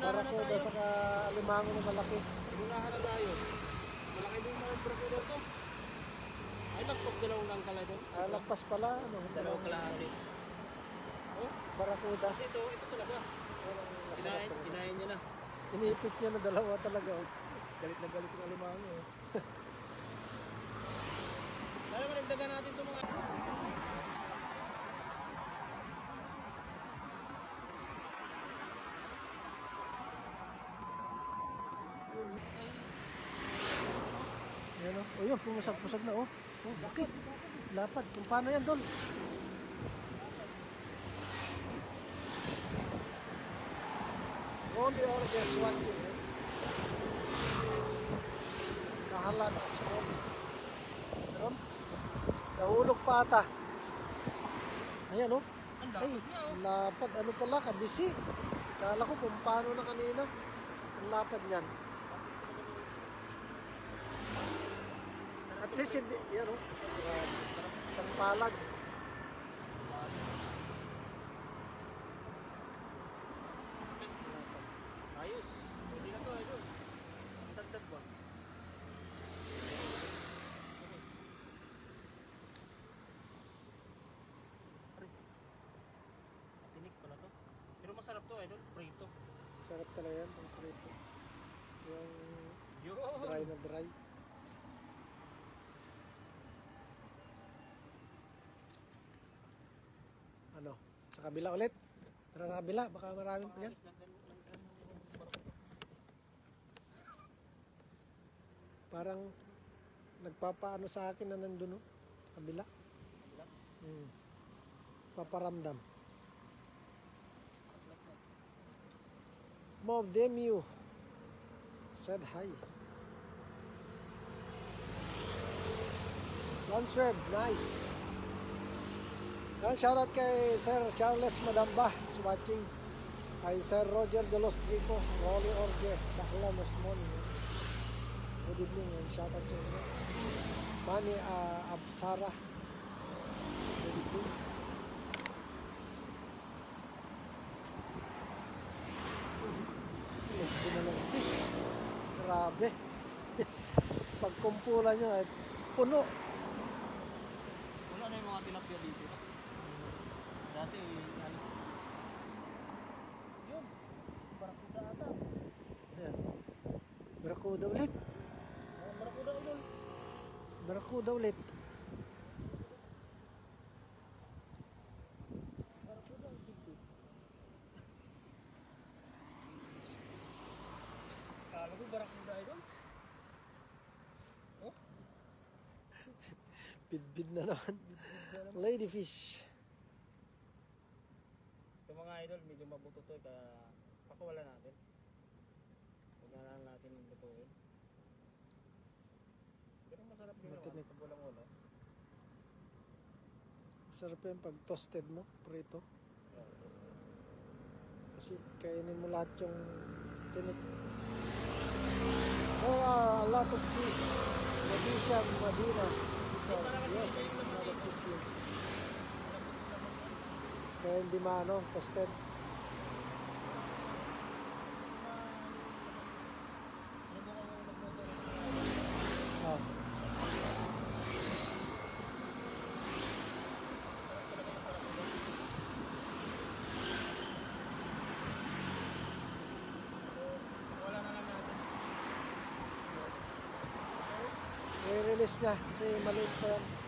Unahan na Barakuda tayo. saka alimango na malaki. Unahan na tayo. Malaki din mga barakuda to. Ay, nagpas dalawang lang kala doon. Lampas pala, ano? Dalawang kalahati. Oh, Barakuda. kasi ito talaga. Masarap talaga. Kinain niya na. Inipit niya na dalawa talaga. Oh. Galit na galit yung alimango. Eh. Sana managdagan natin itong mga... Ayan o. Oh, yun, pumusag-pusag na oh. Oh, laki. Lapad. Kung paano yan, Dol? Only or just watching. Eh. Kahalan as well. Meron? Nahulog pa ata. Ayan oh. Ay, lapad. Ano pala, kabisi. Kala ko kung paano na kanina. Ang lapad yan. At least hindi, yan o. Isang palag. Ayos. Hindi na to, idol. Dagdag ba? Matinik pala to. Pero masarap to, idol. Prito. Sarap talaga yan, ang prito. Yung Yun! dry na dry. Ano? Sa kabila ulit? Tara sa kabila, baka maraming pa yan. Parang nagpapaano sa akin na nandun, oh. Kabila. Paparamdam. Mob Demu said hi. Lunch Web, nice. Yan, shoutout kay Sir Charles Madamba is watching. Kay Sir Roger de los Trico, Rolly Orge, Bakla Nasmon. Good evening and shoutout sa inyo. Manny Absara. Good evening. Ito na lang. Grabe. Pagkumpulan nyo ay puno. Wala na yung mga tilapia dito. Dati, ano? Yun. Barakuda ata. Ayan. Barakuda ulit. Barakuda idol. Barakuda ulit. Barakuda ang tigil. Kala ko barakuda idol. Oh? Bidbid na naman. Ladyfish. Ito mga idol, medyo mabuto to. Kaya pakawala natin. Huwag na lang natin lutuin. Pero masarap din Matinik. naman pag walang wala. Sarap yan pag toasted mo, prito. Yeah, yes. Kasi kainin mo lahat yung tinik. Oh, a lot of fish. Madisha, Madina. Ito, yes, a lot of fish yun. Kaya hindi maano, toasted. Sinubukan ko magluto rin. Oh. Sarap talaga yung barakuda. Wala na lang natin. I-release niya kasi maliit pa yan.